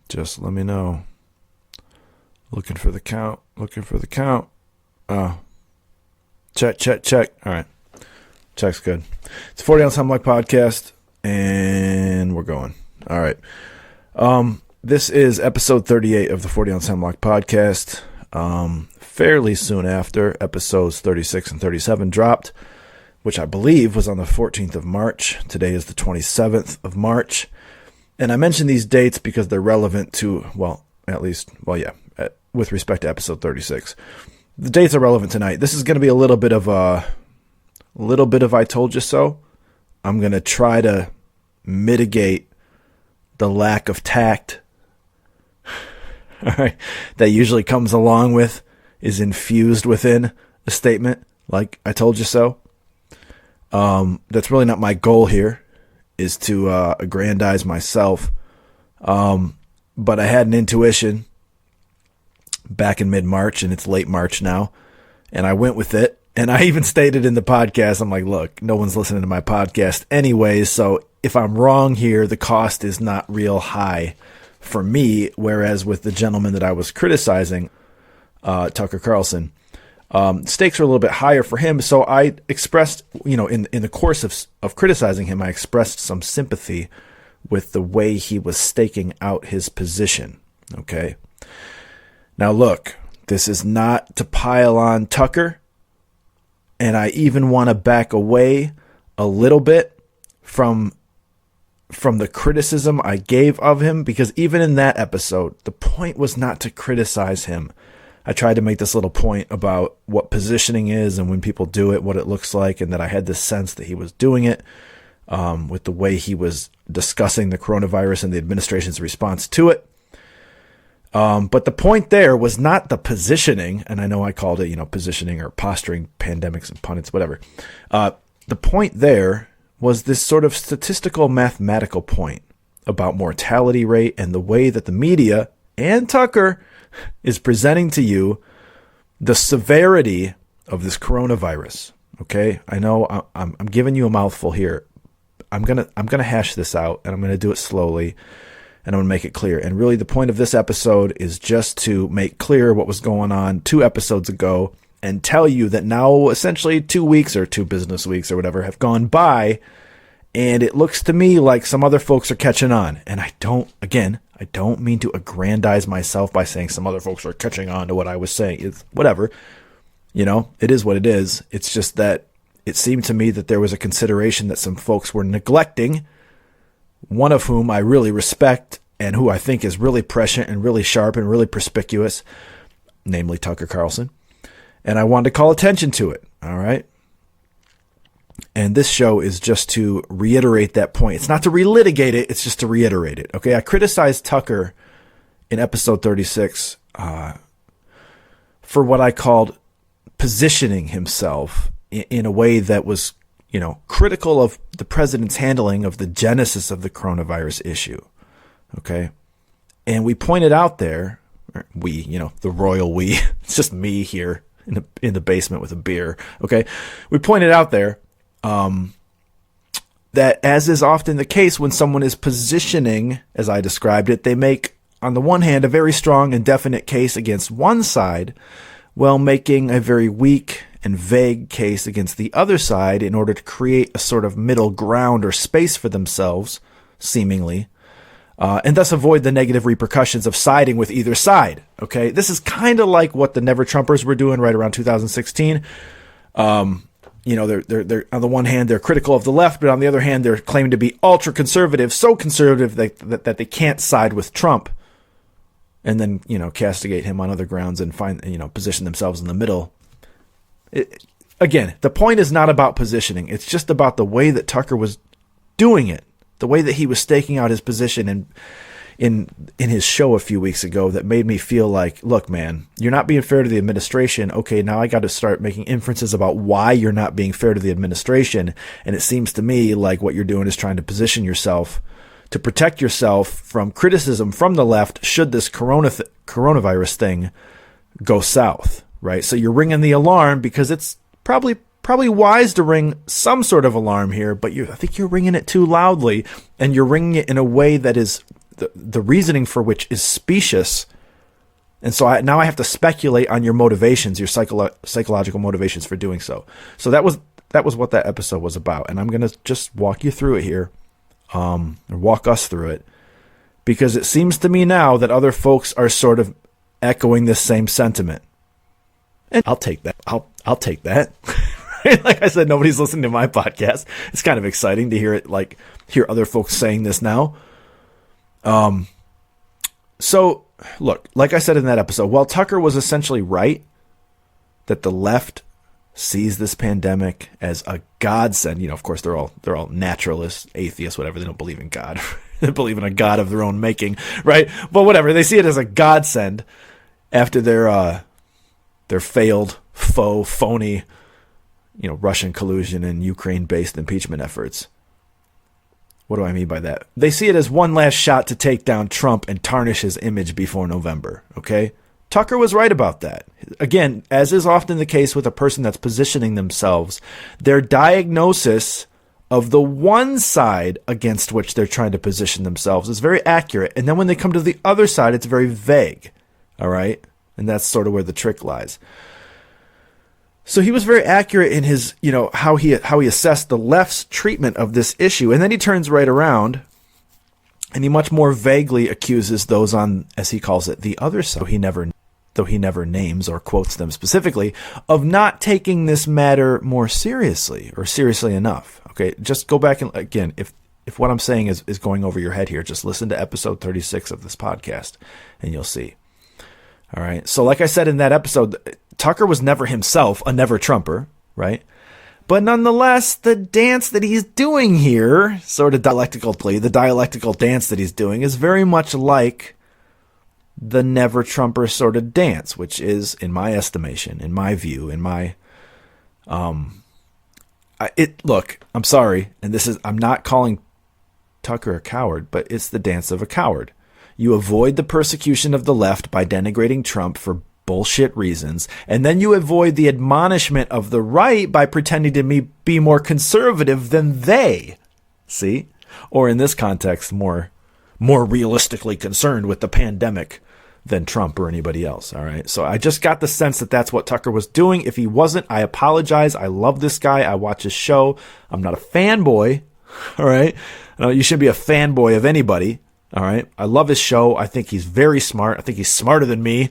Just let me know. Looking for the count. Oh. Check. All right. Check's good. It's 40 Ounce Hemlock Podcast, and we're going. All right. This is episode 38 of the 40 Ounce Hemlock Podcast. Fairly soon after episodes 36 and 37 dropped, which I believe was on the 14th of March. Today is the 27th of March. And I mention these dates because they're relevant to, with respect to episode 36. The dates are relevant tonight. This is going to be a little bit of I told you so. I'm going to try to mitigate the lack of tact all right, that usually comes along with, is infused within a statement like I told you so. That's really not my goal here, is to aggrandize myself. But I had an intuition back in mid-March, and it's late March now, and I went with it. And I even stated in the podcast, I'm like, look, no one's listening to my podcast anyways, so if I'm wrong here, the cost is not real high for me, whereas with the gentleman that I was criticizing, Tucker Carlson, stakes are a little bit higher for him. So I expressed, in the course of criticizing him, I expressed some sympathy with the way he was staking out his position. Okay. Now look, this is not to pile on Tucker, and I even want to back away a little bit from the criticism I gave of him, because even in that episode, the point was not to criticize him. I tried to make this little point about what positioning is and when people do it, what it looks like, and that I had this sense that he was doing it with the way he was discussing the coronavirus and the administration's response to it. But the point there was not the positioning, and I know I called it, positioning or posturing, pandemics and pundits, whatever. The point there was this sort of statistical mathematical point about mortality rate and the way that the media and Tucker is presenting to you the severity of this coronavirus. Okay, I know I'm giving you a mouthful here. I'm gonna hash this out, and I'm gonna do it slowly, and I'm gonna make it clear. And really, the point of this episode is just to make clear what was going on 2 episodes ago, and tell you that now essentially 2 weeks or 2 business weeks or whatever have gone by, and it looks to me like some other folks are catching on. And I don't mean to aggrandize myself by saying some other folks are catching on to what I was saying. It's whatever, it is what it is. It's just that it seemed to me that there was a consideration that some folks were neglecting, one of whom I really respect and who I think is really prescient and really sharp and really perspicuous, namely Tucker Carlson. And I wanted to call attention to it, all right? And this show is just to reiterate that point. It's not to relitigate it, it's just to reiterate it, okay? I criticized Tucker in episode 36 for what I called positioning himself in a way that was, critical of the president's handling of the genesis of the coronavirus issue, okay? And we pointed out there, we, the royal we, it's just me here in the basement with a beer. Okay. We pointed out there, that as is often the case when someone is positioning, as I described it, they make, on the one hand, a very strong and definite case against one side, while making a very weak and vague case against the other side in order to create a sort of middle ground or space for themselves, seemingly, and thus avoid the negative repercussions of siding with either side. Okay, this is kind of like what the Never Trumpers were doing right around 2016. They're on the one hand they're critical of the left, but on the other hand they're claiming to be ultra conservative, so conservative that they can't side with Trump, and then castigate him on other grounds and position themselves in the middle. Again, the point is not about positioning; it's just about the way that Tucker was doing it. The way that he was staking out his position in his show a few weeks ago that made me feel like, look, man, you're not being fair to the administration. Okay, now I got to start making inferences about why you're not being fair to the administration. And it seems to me like what you're doing is trying to position yourself to protect yourself from criticism from the left should this coronavirus thing go south, right? So you're ringing the alarm because it's probably wise to ring some sort of alarm here, but I think you're ringing it too loudly, and you're ringing it in a way that is the reasoning for which is specious. And so now I have to speculate on your motivations, your psychological motivations for doing so. So that was what that episode was about. And I'm going to just walk you through it here, or walk us through it, because it seems to me now that other folks are sort of echoing this same sentiment. And I'll take that. I'll take that. Like I said, nobody's listening to my podcast. It's kind of exciting to hear other folks saying this now. So look, like I said in that episode, while Tucker was essentially right that the left sees this pandemic as a godsend, of course they're all naturalists, atheists, whatever. They don't believe in God. They believe in a God of their own making, right? But whatever, they see it as a godsend after their failed, phony, Russian collusion and Ukraine-based impeachment efforts. What do I mean by that? They see it as one last shot to take down Trump and tarnish his image before November, okay? Tucker was right about that. Again, as is often the case with a person that's positioning themselves, their diagnosis of the one side against which they're trying to position themselves is very accurate. And then when they come to the other side, it's very vague, all right? And that's sort of where the trick lies. So he was very accurate in his, how he assessed the left's treatment of this issue. And then he turns right around and he much more vaguely accuses those on, as he calls it, the other side, though he never names or quotes them specifically, of not taking this matter more seriously or seriously enough. Okay, just go back and, again, if what I'm saying is going over your head here, just listen to episode 36 of this podcast and you'll see. All right. So like I said in that episode, Tucker was never himself a never Trumper, right? But nonetheless, the dance that he's doing here, sort of dialectically, the dialectical dance that he's doing is very much like the never Trumper sort of dance, which is, in my estimation, in my view, look, I'm sorry, and I'm not calling Tucker a coward, but it's the dance of a coward. You avoid the persecution of the left by denigrating Trump for bullshit reasons, and then you avoid the admonishment of the right by pretending to be more conservative than they. See? Or in this context, more realistically concerned with the pandemic than Trump or anybody else. All right. So I just got the sense that that's what Tucker was doing. If he wasn't, I apologize. I love this guy. I watch his show. I'm not a fanboy. All right. You shouldn't be a fanboy of anybody. All right. I love his show. I think he's very smart. I think he's smarter than me.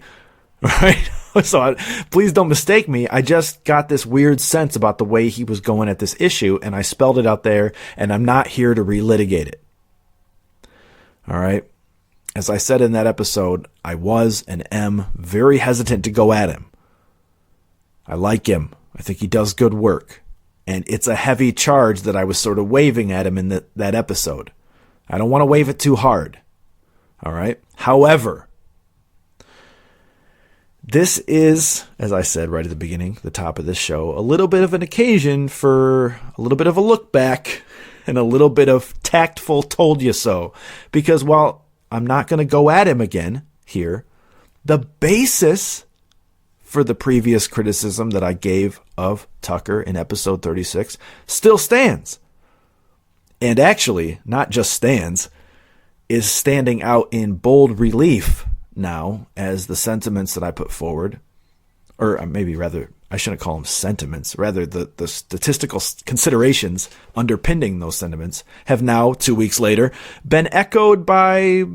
All right. So please don't mistake me. I just got this weird sense about the way he was going at this issue, and I spelled it out there, and I'm not here to relitigate it. All right. As I said in that episode, I was and am very hesitant to go at him. I like him. I think he does good work. And it's a heavy charge that I was sort of waving at him in that episode. I don't want to wave it too hard. All right. However, this is, as I said right at the beginning, the top of this show, a little bit of an occasion for a little bit of a look back and a little bit of tactful told you so. Because while I'm not going to go at him again here, the basis for the previous criticism that I gave of Tucker in episode 36 still stands. And actually, not just stands, is standing out in bold relief now as the sentiments that I put forward, or maybe rather, I shouldn't call them sentiments, rather the statistical considerations underpinning those sentiments have now, 2 weeks later, been echoed by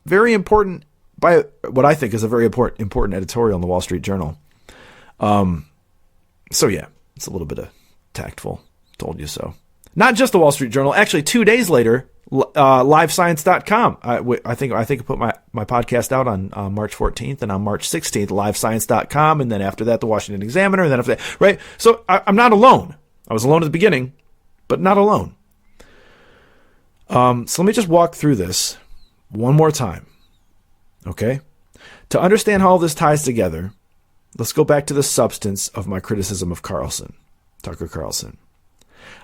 what I think is a very important editorial in the Wall Street Journal. So yeah, it's a little bit of tactful, told you so. Not just the Wall Street Journal. Actually, 2 days later, livescience.com. I think I put my podcast out on March 14th, and on March 16th, livescience.com, and then after that, the Washington Examiner, and then after that, right? So I'm not alone. I was alone at the beginning, but not alone. So let me just walk through this one more time, okay? To understand how all this ties together, let's go back to the substance of my criticism of Tucker Carlson.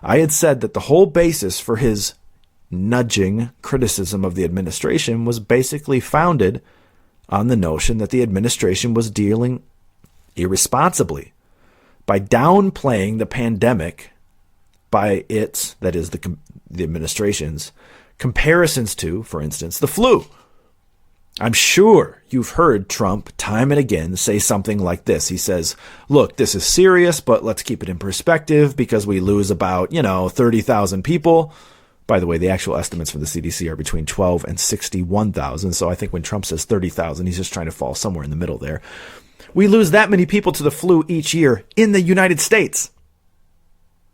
I had said that the whole basis for his nudging criticism of the administration was basically founded on the notion that the administration was dealing irresponsibly by downplaying the pandemic by its, that is the administration's, comparisons to, for instance, the flu. I'm sure you've heard Trump time and again say something like this. He says, look, this is serious, but let's keep it in perspective because we lose about, 30,000 people. By the way, the actual estimates from the CDC are between 12 and 61,000. So I think when Trump says 30,000, he's just trying to fall somewhere in the middle there. We lose that many people to the flu each year in the United States.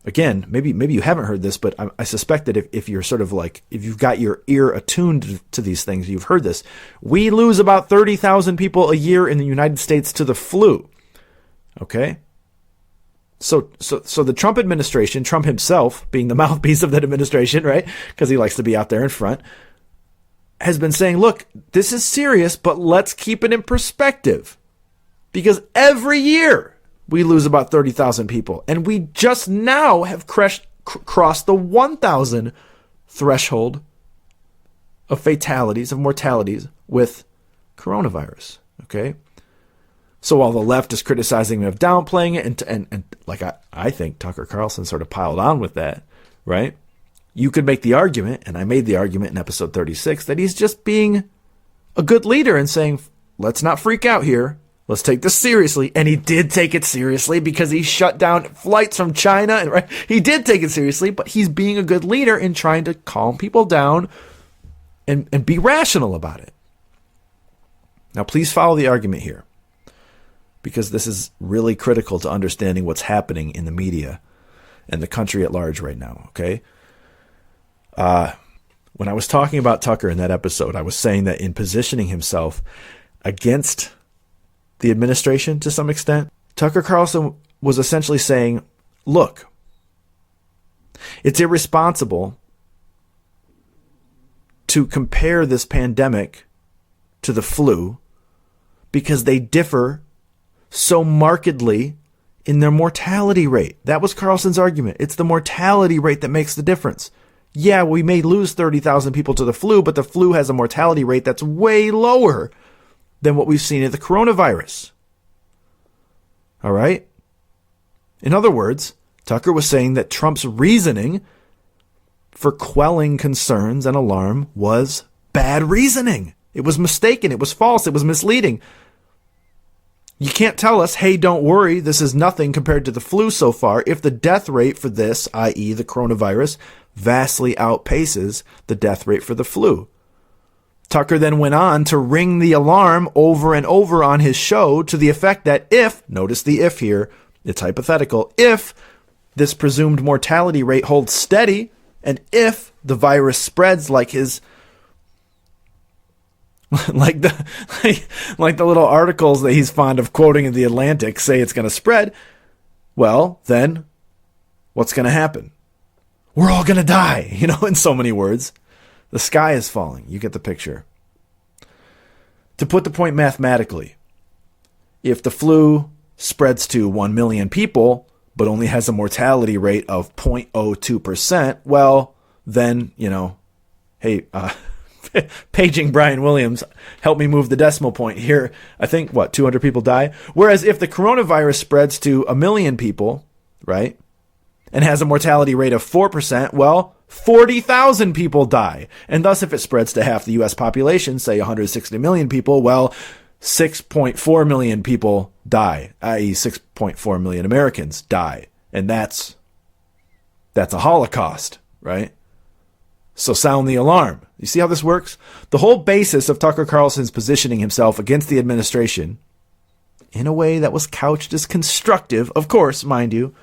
Again, maybe you haven't heard this, but I suspect that if you're sort of like, if you've got your ear attuned to these things, you've heard this. We lose about 30,000 people a year in the United States to the flu. Okay? So the Trump administration, Trump himself being the mouthpiece of that administration, right? Because he likes to be out there in front, has been saying, look, this is serious, but let's keep it in perspective. Because every year, we lose about 30,000 people. And we just now have crossed the 1,000 threshold of fatalities, of mortalities with coronavirus. Okay? So while the left is criticizing me of downplaying it, and like I think Tucker Carlson sort of piled on with that, right? You could make the argument, and I made the argument in episode 36, that he's just being a good leader and saying, let's not freak out here. Let's take this seriously. And he did take it seriously because he shut down flights from China. And right, he did take it seriously, but he's being a good leader in trying to calm people down and be rational about it. Now, please follow the argument here, because this is really critical to understanding what's happening in the media and the country at large right now, okay? When I was talking about Tucker in that episode, I was saying that in positioning himself against the administration to some extent, Tucker Carlson was essentially saying, look, it's irresponsible to compare this pandemic to the flu because they differ so markedly in their mortality rate. That was Carlson's argument. It's the mortality rate that makes the difference. Yeah, we may lose 30,000 people to the flu, but the flu has a mortality rate that's way lower than what we've seen in the coronavirus. All right? In other words, Tucker was saying that Trump's reasoning for quelling concerns and alarm was bad reasoning. It was mistaken. It was false. It was misleading. You can't tell us, hey, don't worry, this is nothing compared to the flu so far, if the death rate for this, i.e. the coronavirus, vastly outpaces the death rate for the flu. Tucker then went on to ring the alarm over and over on his show to the effect that if, notice the if here, it's hypothetical, if this presumed mortality rate holds steady, and if the virus spreads like his, like the little articles that he's fond of quoting in The Atlantic say it's going to spread, well, then what's going to happen? We're all going to die, in so many words. The sky is falling. You get the picture. To put the point mathematically, if the flu spreads to 1 million people, but only has a mortality rate of 0.02%, well, then, hey, paging Brian Williams, help me move the decimal point here. I think, 200 people die? Whereas if the coronavirus spreads to 1 million people, right, and has a mortality rate of 4%, well, 40,000 people die. And thus, if it spreads to half the U.S. population, say 160 million people, well, 6.4 million people die, i.e. 6.4 million Americans die. And that's a Holocaust, right? So sound the alarm. You see how this works? The whole basis of Tucker Carlson's positioning himself against the administration in a way that was couched as constructive, of course, mind you.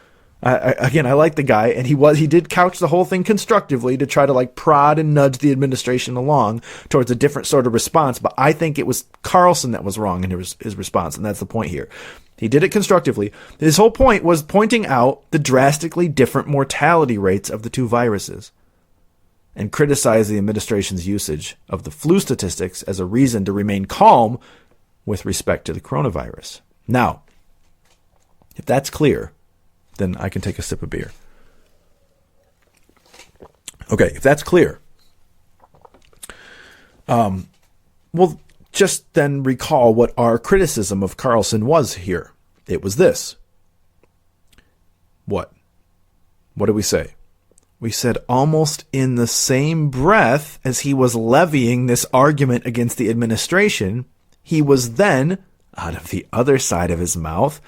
I like the guy, and he did couch the whole thing constructively to try to prod and nudge the administration along towards a different sort of response. But I think it was Carlson that was wrong in his response, and that's the point here. He did it constructively. His whole point was pointing out the drastically different mortality rates of the two viruses and criticize the administration's usage of the flu statistics as a reason to remain calm with respect to the coronavirus. Now, if that's clear, then I can take a sip of beer. Okay, if that's clear, we'll just then recall what our criticism of Carlson was here. It was this. What? What did we say? we said almost in the same breath as he was levying this argument against the administration, he was then, out of the other side of his mouth,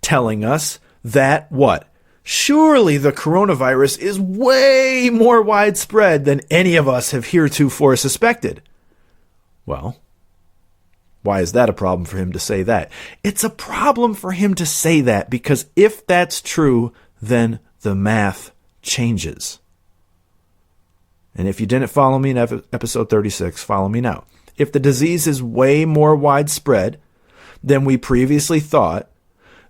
telling us that what? Surely the coronavirus is way more widespread than any of us have heretofore suspected. Well, why is that a problem for him to say that? It's a problem for him to say that because if that's true, then the math changes. And if you didn't follow me in episode 36, follow me now. If the disease is way more widespread than we previously thought,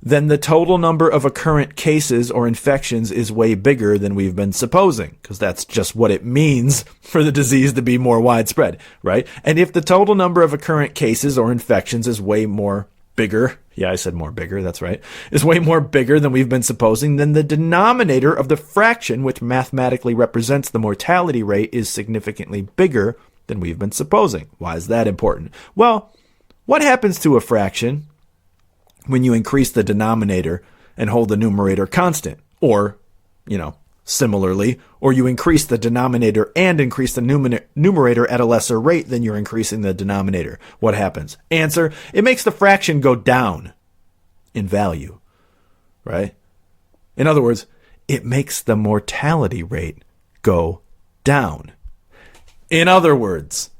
then the total number of occurrent cases or infections is way bigger than we've been supposing, because that's just what it means for the disease to be more widespread, right? And if the total number of occurrent cases or infections is way more bigger, yeah, I said more bigger, that's right, is way more bigger than we've been supposing, then the denominator of the fraction which mathematically represents the mortality rate is significantly bigger than we've been supposing. Why is that important? Well, what happens to a fraction when you increase the denominator and hold the numerator constant? Or, similarly, or you increase the denominator and increase the numerator at a lesser rate than you're increasing the denominator. What happens? Answer, it makes the fraction go down in value, right? In other words, it makes the mortality rate go down. In other words,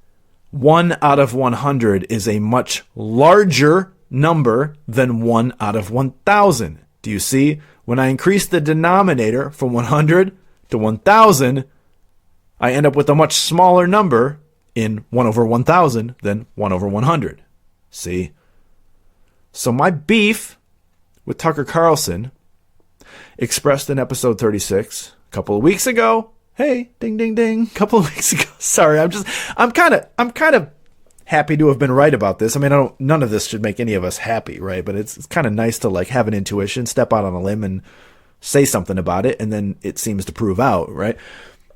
1 out of 100 is a much larger number than 1 out of 1,000. Do you see? When I increase the denominator from 100 to 1,000, I end up with a much smaller number in 1 over 1,000 than 1 over 100. See? So my beef with Tucker Carlson, expressed in episode 36 a couple of weeks ago. Hey, ding, ding, ding. A couple of weeks ago. Sorry, I'm kind of happy to have been right about this. I mean, none of this should make any of us happy, right? But it's kind of nice to have an intuition, step out on a limb and say something about it, and then it seems to prove out, right?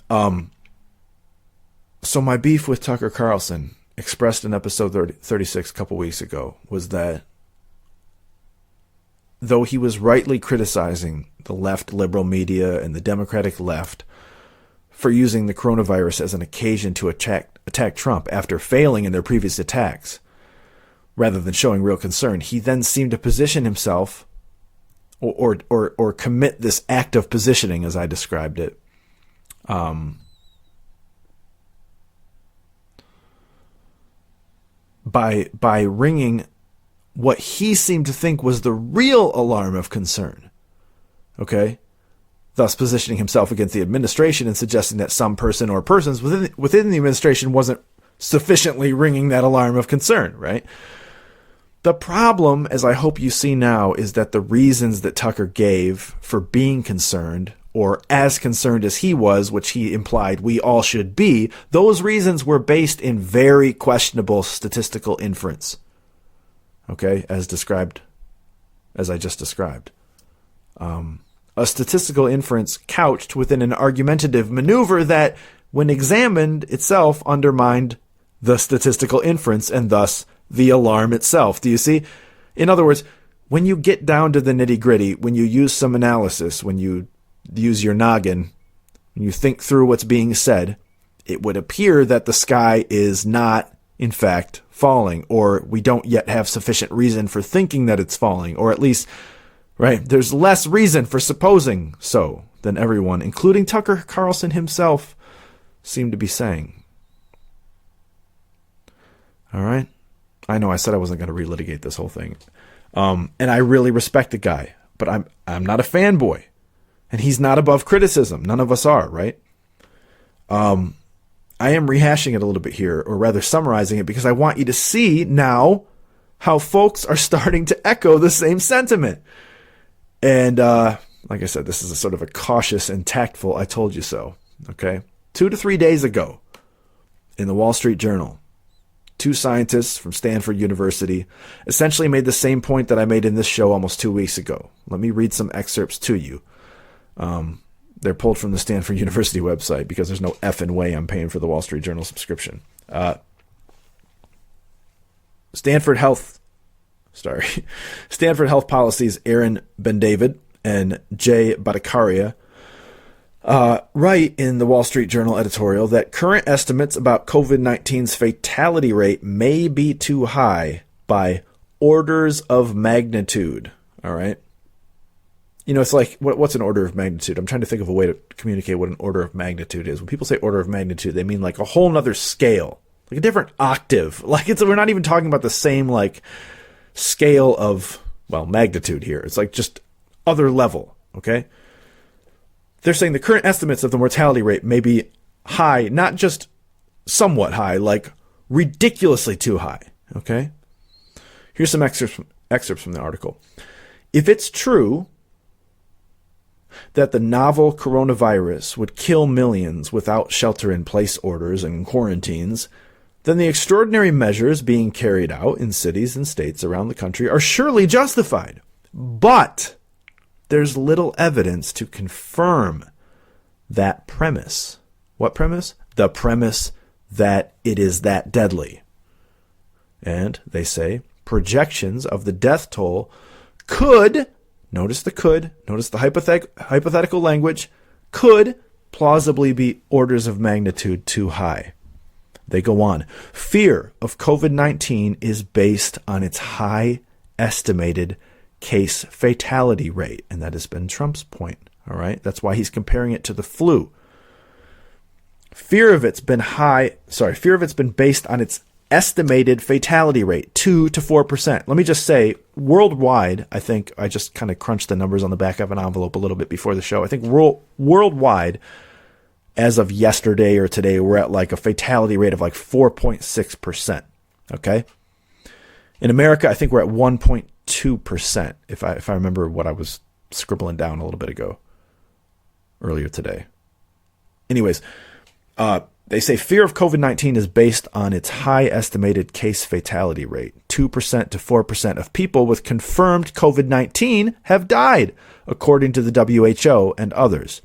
So my beef with Tucker Carlson, expressed in episode 36 a couple weeks ago, was that though he was rightly criticizing the left liberal media and the Democratic left for using the coronavirus as an occasion to attack Trump after failing in their previous attacks, rather than showing real concern, he then seemed to position himself or commit this act of positioning, as I described it, by ringing what he seemed to think was the real alarm of concern. Okay? Thus positioning himself against the administration and suggesting that some person or persons within the administration wasn't sufficiently ringing that alarm of concern, right? The problem, as I hope you see now, is that the reasons that Tucker gave for being concerned, or as concerned as he was, which he implied we all should be, those reasons were based in very questionable statistical inference. Okay, as I just described. A statistical inference couched within an argumentative maneuver that, when examined itself, undermined the statistical inference and thus the alarm itself. Do you see? In other words, when you get down to the nitty-gritty, when you use some analysis, when you use your noggin, when you think through what's being said, it would appear that the sky is not, in fact, falling, or we don't yet have sufficient reason for thinking that it's falling, or at least, right, there's less reason for supposing so than everyone, including Tucker Carlson himself, seemed to be saying. All right? I know I said I wasn't going to relitigate this whole thing. And I really respect the guy, but I'm not a fanboy. And he's not above criticism. None of us are, right? I am rehashing it a little bit here, or rather summarizing it, because I want you to see now how folks are starting to echo the same sentiment. And like I said, this is a sort of a cautious and tactful I told you so. Okay? 2 to 3 days ago, in the Wall Street Journal, 2 scientists from Stanford University essentially made the same point that I made in this show almost 2 weeks ago. Let me read some excerpts to you. They're pulled from the Stanford University website because there's no effing way I'm paying for the Wall Street Journal subscription. Stanford Health Policy's Aaron Ben-David and Jay Bhattacharya Write in the Wall Street Journal editorial that current estimates about COVID-19's fatality rate may be too high by orders of magnitude. All right. You know, it's like, what's an order of magnitude? I'm trying to think of a way to communicate what an order of magnitude is. When people say order of magnitude, they mean like a whole nother scale, like a different octave. Like we're not even talking about the same like scale of, well, magnitude here. It's like just other level. Okay. They're saying the current estimates of the mortality rate may be high, not just somewhat high, like ridiculously too high. Okay. Here's some excerpts from the article. If it's true that the novel coronavirus would kill millions without shelter-in-place orders and quarantines, then the extraordinary measures being carried out in cities and states around the country are surely justified. But there's little evidence to confirm that premise. What premise? The premise that it is that deadly. And they say projections of the death toll could, notice the hypothetical language, could plausibly be orders of magnitude too high. They go on. Fear of COVID-19 is based on its high estimated case fatality rate. And that has been Trump's point. All right. That's why he's comparing it to the flu. Fear of it's been based on its estimated fatality rate, 2 to 4%. Let me just say, worldwide, I think I just kind of crunched the numbers on the back of an envelope a little bit before the show. I think worldwide, as of yesterday or today, we're at like a fatality rate of like 4.6%. Okay. In America, I think we're at 1.2%. If I remember what I was scribbling down a little bit ago, earlier today. Anyways, they say fear of COVID-19 is based on its high estimated case fatality rate. 2% to 4% of people with confirmed COVID-19 have died, according to the WHO and others.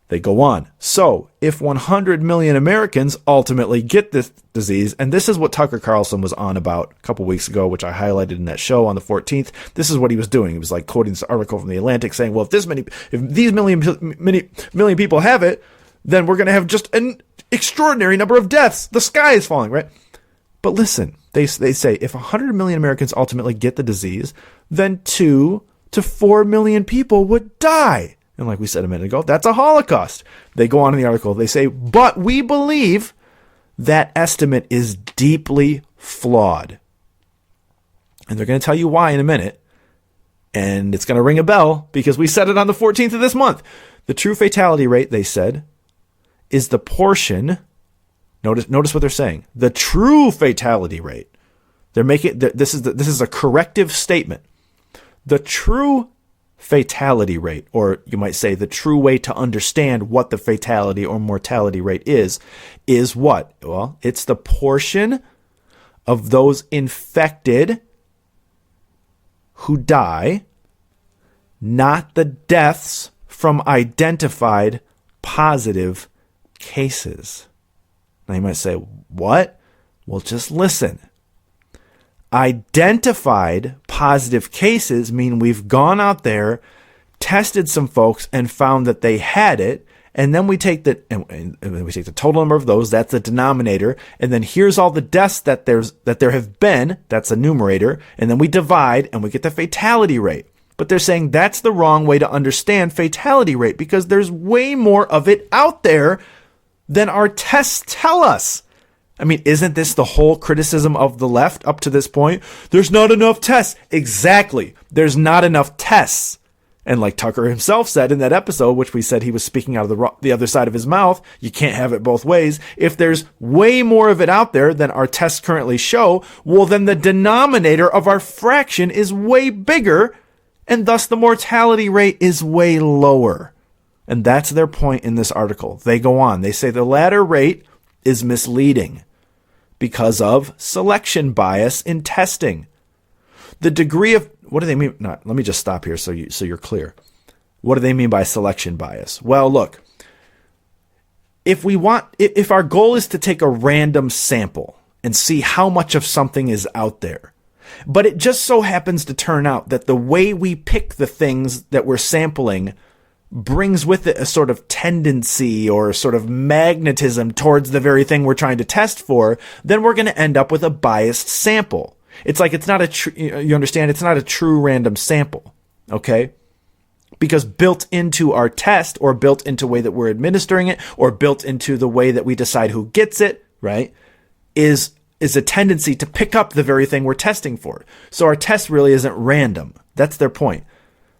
They go on. So, if 100 million Americans ultimately get this disease, and this is what Tucker Carlson was on about a couple weeks ago, which I highlighted in that show on the 14th. This is what he was doing. He was like quoting this article from The Atlantic saying, well, if these million people have it, then we're going to have just an extraordinary number of deaths. The sky is falling, right? But listen, they say if 100 million Americans ultimately get the disease, then 2 to 4 million people would die. And like we said a minute ago, that's a Holocaust. They go on in the article. They say, but we believe that estimate is deeply flawed. And they're going to tell you why in a minute. And it's going to ring a bell because we said it on the 14th of this month. The true fatality rate, they said, is the portion. Notice what they're saying. The true fatality rate. They're making this is a corrective statement. The true fatality rate, or you might say the true way to understand what the fatality or mortality rate is what? Well, it's the portion of those infected who die, not the deaths from identified positive cases. Now you might say, what? Well, just listen. Identified positive cases mean we've gone out there, tested some folks, and found that they had it, and then we take the total number of those, that's the denominator, and then here's all the deaths that there have been, that's the numerator, and then we divide and we get the fatality rate. But they're saying that's the wrong way to understand fatality rate because there's way more of it out there than our tests tell us. I mean, isn't this the whole criticism of the left up to this point? There's not enough tests. Exactly. There's not enough tests. And like Tucker himself said in that episode, which we said he was speaking out of the other side of his mouth, you can't have it both ways. If there's way more of it out there than our tests currently show, well, then the denominator of our fraction is way bigger, and thus the mortality rate is way lower. And that's their point in this article. They go on. They say the latter rate is misleading because of selection bias in testing. The degree of, what do they mean? Let me just stop here so you're clear. What do they mean by selection bias? Well, look, if our goal is to take a random sample and see how much of something is out there, but it just so happens to turn out that the way we pick the things that we're sampling brings with it a sort of tendency or sort of magnetism towards the very thing we're trying to test for, then we're going to end up with a biased sample. It's like it's not you understand, it's not a true random sample, okay? Because built into our test, or built into the way that we're administering it, or built into the way that we decide who gets it, right, is a tendency to pick up the very thing we're testing for. So our test really isn't random. That's their point.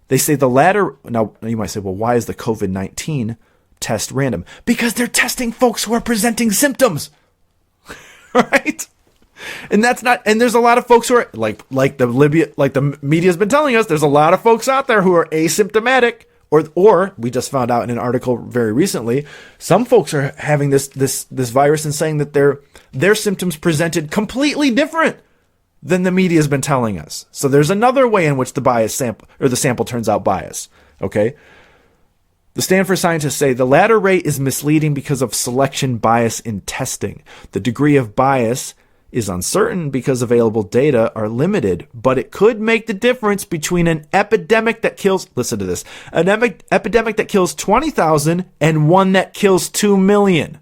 They say the latter. Now, you might say, well, why is the COVID-19 test random? Because they're testing folks who are presenting symptoms, right? And that's not, and there's a lot of folks who are like the media's been telling us, there's a lot of folks out there who are asymptomatic, or we just found out in an article very recently, some folks are having this virus and saying that their symptoms presented completely different than the media has been telling us. So there's another way in which the bias sample, or the sample, turns out biased. Okay. The Stanford scientists say the latter rate is misleading because of selection bias in testing. The degree of bias is uncertain because available data are limited, but it could make the difference between an epidemic that kills, listen to this, an epidemic that kills 20,000 and one that kills 2 million.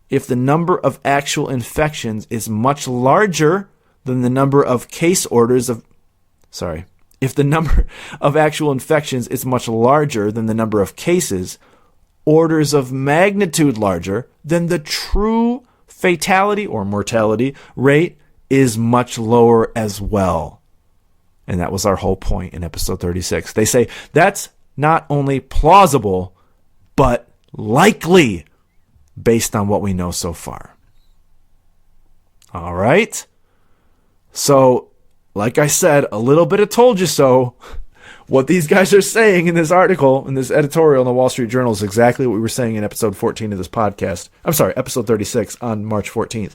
If the number of actual infections is much larger than the number of case orders of, if the number of actual infections is much larger than the number of cases, orders of magnitude larger, then the true fatality or mortality rate is much lower as well. And that was our whole point in episode 36. They say that's not only plausible, but likely based on what we know so far. All right. So, like I said, a little bit of told you so. What these guys are saying in this article, in this editorial in the Wall Street Journal, is exactly what we were saying in episode 14 of this podcast. I'm sorry, episode 36 on March 14th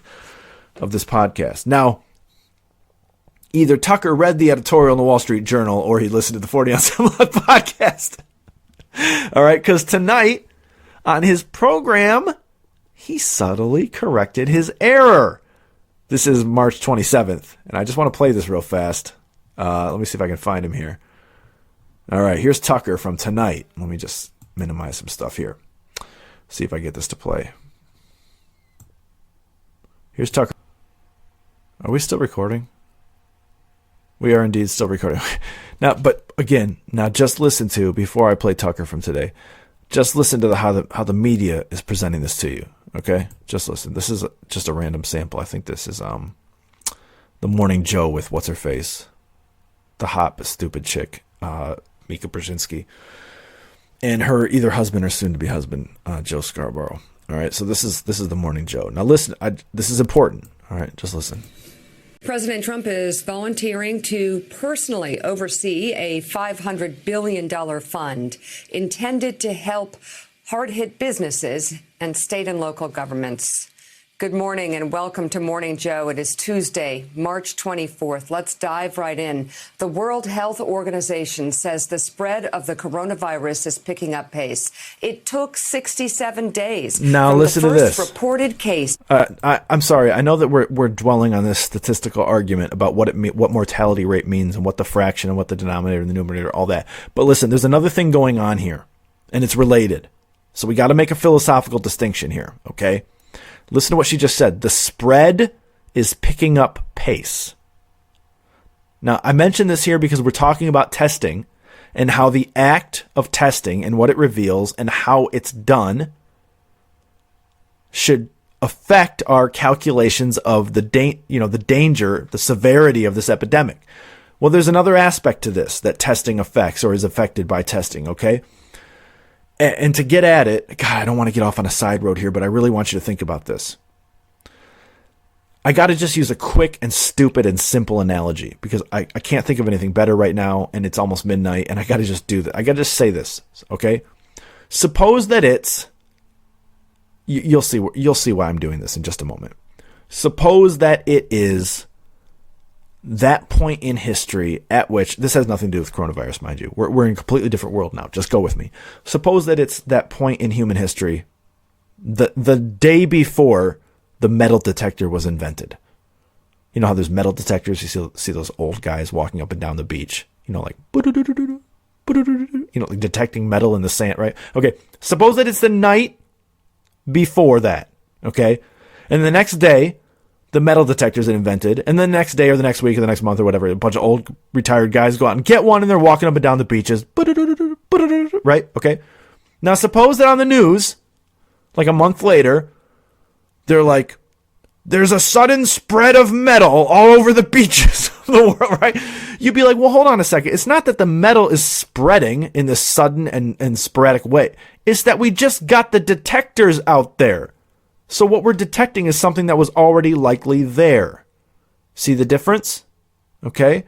of this podcast. Now, either Tucker read the editorial in the Wall Street Journal or he listened to the 40 Ounce podcast. All right, because tonight on his program, he subtly corrected his error. This is March 27th, and I just want to play this real fast. Let me see if I can find him here. All right, here's Tucker from tonight. Let me just minimize some stuff here. See if I get this to play. Here's Tucker. Are we still recording? We are indeed still recording. Now, but again, now just listen to, before I play Tucker from today, just listen to how the media is presenting this to you. Okay, just listen. This is just a random sample. I think this is the Morning Joe with what's her face, the hot but stupid chick, Mika Brzezinski, and her either husband or soon-to-be husband, Joe Scarborough. All right, so this is the Morning Joe. Now listen, this is important. All right, just listen. President Trump is volunteering to personally oversee a $500 billion fund intended to help hard-hit businesses and state and local governments. Good morning and welcome to Morning Joe. It is Tuesday, March 24th. Let's dive right in. The World Health Organization says the spread of the coronavirus is picking up pace. It took 67 days. Now from listen the to first this. Reported case. I'm sorry. I know that we're dwelling on this statistical argument about what mortality rate means and what the fraction and what the denominator and the numerator, all that. But listen, there's another thing going on here, and it's related. So we got to make a philosophical distinction here, okay? Listen to what she just said. The spread is picking up pace. Now, I mention this here because we're talking about testing and how the act of testing and what it reveals and how it's done should affect our calculations of the danger, the severity of this epidemic. Well, there's another aspect to this that testing affects or is affected by testing, okay? And to get at it, God, I don't want to get off on a side road here, but I really want you to think about this. I got to just use a quick and stupid and simple analogy because I can't think of anything better right now, and it's almost midnight, and I got to just do that. I got to just say this, okay? Suppose that it's, you'll see why I'm doing this in just a moment. Suppose that it is that point in history at which, this has nothing to do with coronavirus, mind you. We're in a completely different world now. Just go with me. Suppose that it's that point in human history, the day before the metal detector was invented. You know how there's metal detectors? You see those old guys walking up and down the beach. You know, like, like detecting metal in the sand, right? Okay, suppose that it's the night before that, okay? And the next day, the metal detectors are invented, and the next day or the next week or the next month or whatever, a bunch of old retired guys go out and get one, and they're walking up and down the beaches, right? Okay. Now suppose that on the news, like a month later, they're like, there's a sudden spread of metal all over the beaches of the world, right? You'd be like, well, hold on a second. It's not that the metal is spreading in this sudden and sporadic way. It's that we just got the detectors out there. So what we're detecting is something that was already likely there. See the difference? Okay?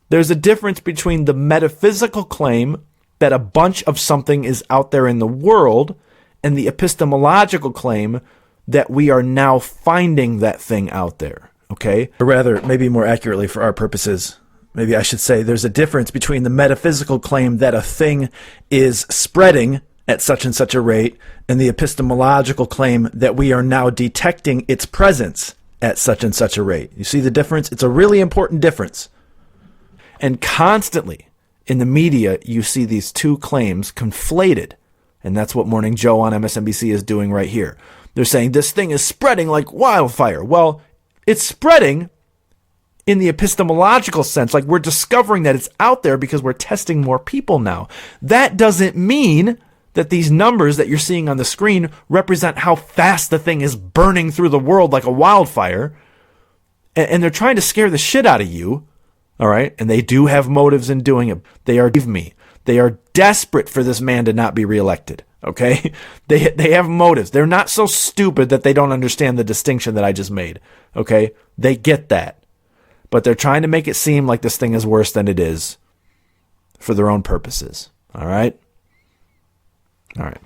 There's a difference between the metaphysical claim that a bunch of something is out there in the world and the epistemological claim that we are now finding that thing out there. Okay? Or rather, maybe more accurately for our purposes, maybe I should say there's a difference between the metaphysical claim that a thing is spreading at such and such a rate, and the epistemological claim that we are now detecting its presence at such and such a rate. You see the difference? It's a really important difference. And constantly in the media, you see these two claims conflated. And that's what Morning Joe on MSNBC is doing right here. They're saying this thing is spreading like wildfire. Well, it's spreading in the epistemological sense, like we're discovering that it's out there because we're testing more people now. That doesn't mean that these numbers that you're seeing on the screen represent how fast the thing is burning through the world like a wildfire. And they're trying to scare the shit out of you. All right. And they do have motives in doing it. They are desperate for this man to not be reelected. Okay. They have motives. They're not so stupid that they don't understand the distinction that I just made. Okay. They get that, but they're trying to make it seem like this thing is worse than it is for their own purposes. All right. All right.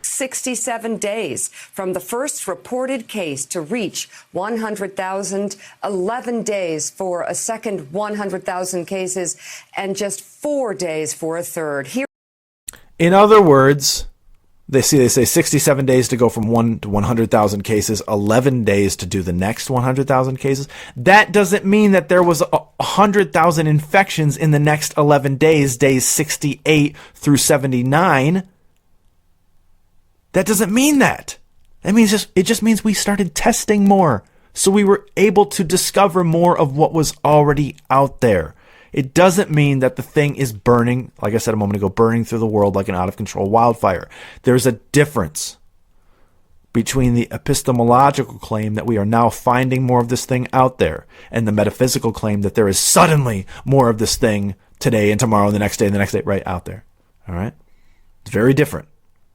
67 days from the first reported case to reach 100,000, 11 days for a second 100,000 cases, and just 4 days for a third. Here, in other words, they say 67 days to go from 1 to 100,000 cases, 11 days to do the next 100,000 cases. That doesn't mean that there was 100,000 infections in the next 11 days, days 68 through 79. That doesn't mean that. It just means we started testing more. So we were able to discover more of what was already out there. It doesn't mean that the thing is burning, like I said a moment ago, burning through the world like an out-of-control wildfire. There's a difference between the epistemological claim that we are now finding more of this thing out there and the metaphysical claim that there is suddenly more of this thing today and tomorrow and the next day right out there. All right? It's very different.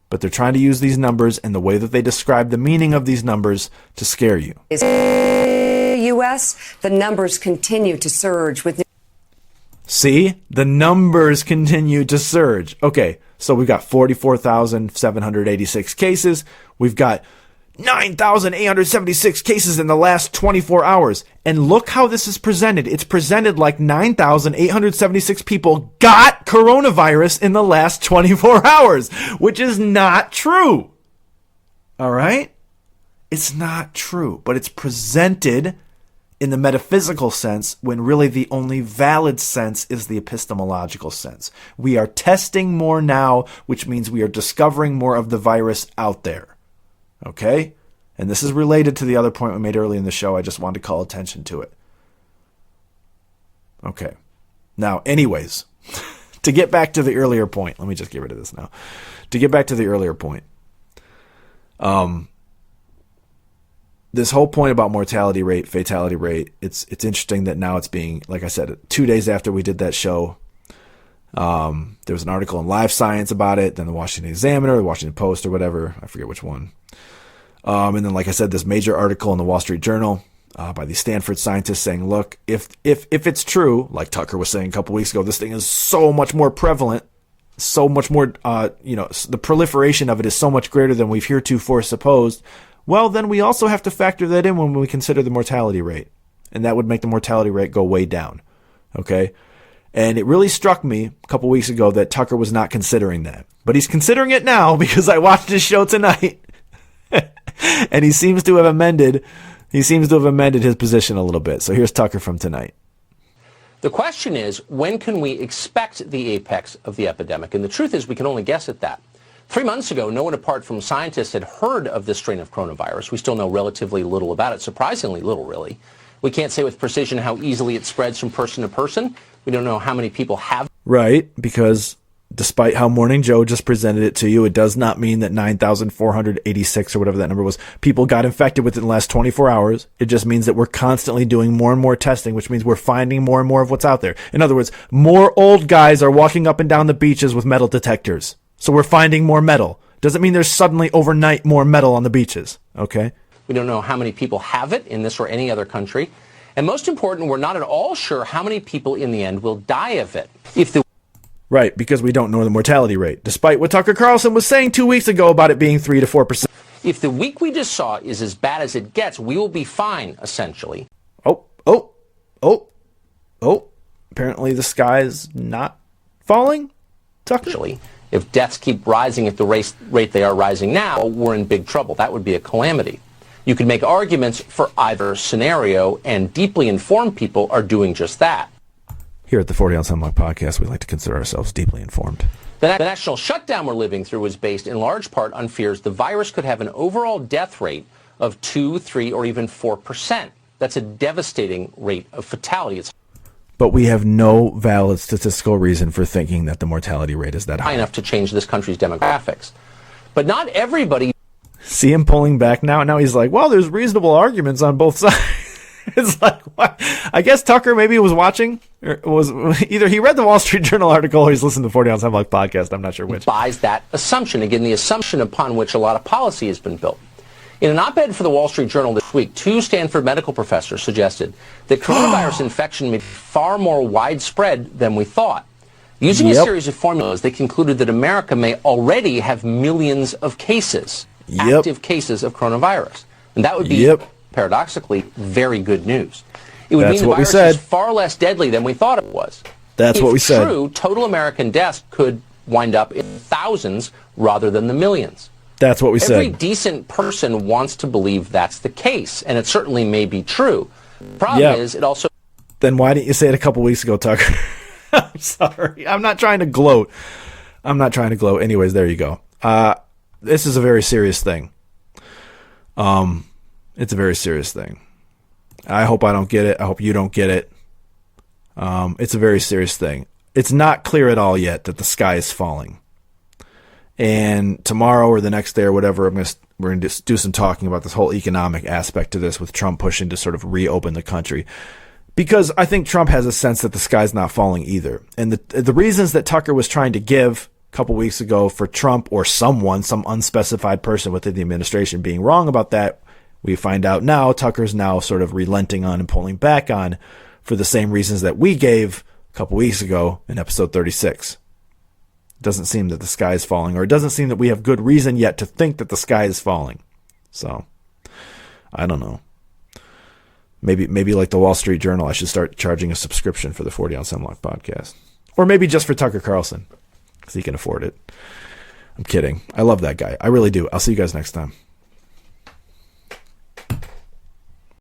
But they're trying to use these numbers and the way that they describe the meaning of these numbers to scare you. U.S., the numbers continue to surge with... See? The numbers continue to surge. Okay, so we've got 44,786 cases. We've got 9,876 cases in the last 24 hours. And look how this is presented. It's presented like 9,876 people got coronavirus in the last 24 hours, which is not true. All right? It's not true, but it's presented in the metaphysical sense when really the only valid sense is the epistemological sense. We are testing more now, which means we are discovering more of the virus out there. Okay? And this is related to the other point we made early in the show. I just wanted to call attention to it. Okay. Now, anyways, to get back to the earlier point, let me just get rid of this now. To get back to the earlier point, this whole point about mortality rate, fatality rate, it's interesting that now it's being, like I said, 2 days after we did that show, there was an article in Live Science about it, then the Washington Examiner, the Washington Post, or whatever, I forget which one. And then, like I said, this major article in the Wall Street Journal by the Stanford scientists saying, look, if it's true, like Tucker was saying a couple weeks ago, this thing is so much more prevalent, so much more, the proliferation of it is so much greater than we've heretofore supposed. Well, then we also have to factor that in when we consider the mortality rate. And that would make the mortality rate go way down. Okay? And it really struck me a couple weeks ago that Tucker was not considering that. But he's considering it now because I watched his show tonight. And he seems to have amended his position a little bit. So here's Tucker from tonight. The question is, when can we expect the apex of the epidemic? And the truth is, we can only guess at that. 3 months ago, no one apart from scientists had heard of this strain of coronavirus. We still know relatively little about it, surprisingly little, really. We can't say with precision how easily it spreads from person to person. We don't know how many people have. Right, because despite how Morning Joe just presented it to you, it does not mean that 9,486 or whatever that number was, people got infected with it in the last 24 hours. It just means that we're constantly doing more and more testing, which means we're finding more and more of what's out there. In other words, more old guys are walking up and down the beaches with metal detectors. So we're finding more metal. Doesn't mean there's suddenly overnight more metal on the beaches, okay? We don't know how many people have it in this or any other country. And most important, we're not at all sure how many people in the end will die of it. Right, because we don't know the mortality rate, despite what Tucker Carlson was saying 2 weeks ago about it being 3 to 4%. If the week we just saw is as bad as it gets, we will be fine, essentially. Apparently the sky is not falling, Tucker? Actually, if deaths keep rising at the rate they are rising now, we're in big trouble. That would be a calamity. You could make arguments for either scenario, and deeply informed people are doing just that. Here at the 40 Ounce Hemlock Podcast, we like to consider ourselves deeply informed. The national shutdown we're living through is based in large part on fears the virus could have an overall death rate of 2, 3, or even 4%. That's a devastating rate of fatality. But we have no valid statistical reason for thinking that the mortality rate is that high enough to change this country's demographics. But not everybody. See him pulling back now? Now he's like, well, there's reasonable arguments on both sides. It's like, what? I guess Tucker maybe was watching, or was either he read the Wall Street Journal article or he's listened to the 40 Ounce Hemlock Podcast. I'm not sure which. Buys that assumption. Again, the assumption upon which a lot of policy has been built. In an op-ed for the Wall Street Journal this week, 2 Stanford medical professors suggested that coronavirus infection may be far more widespread than we thought. Using a series of formulas, they concluded that America may already have millions of cases, active cases of coronavirus. And that would be, paradoxically, very good news. It would mean the virus is far less deadly than we thought it was. That's what we said. If true, total American deaths could wind up in thousands rather than the millions. That's what we said. Every decent person wants to believe that's the case, and it certainly may be true. The problem is, it also... Then why didn't you say it a couple weeks ago, Tucker? I'm sorry. I'm not trying to gloat. Anyways, there you go. This is a very serious thing. It's a very serious thing. I hope I don't get it. I hope you don't get it. It's a very serious thing. It's not clear at all yet that the sky is falling. And tomorrow or the next day or whatever, we're going to do some talking about this whole economic aspect to this, with Trump pushing to sort of reopen the country. Because I think Trump has a sense that the sky's not falling either. And the reasons that Tucker was trying to give a couple weeks ago for Trump or some unspecified person within the administration being wrong about that, we find out now Tucker's now sort of relenting on and pulling back on for the same reasons that we gave a couple weeks ago in episode 36. It doesn't seem that the sky is falling, or it doesn't seem that we have good reason yet to think that the sky is falling. So, I don't know. Maybe like the Wall Street Journal, I should start charging a subscription for the 40 Ounce Hemlock Podcast. Or maybe just for Tucker Carlson, because he can afford it. I'm kidding. I love that guy. I really do. I'll see you guys next time.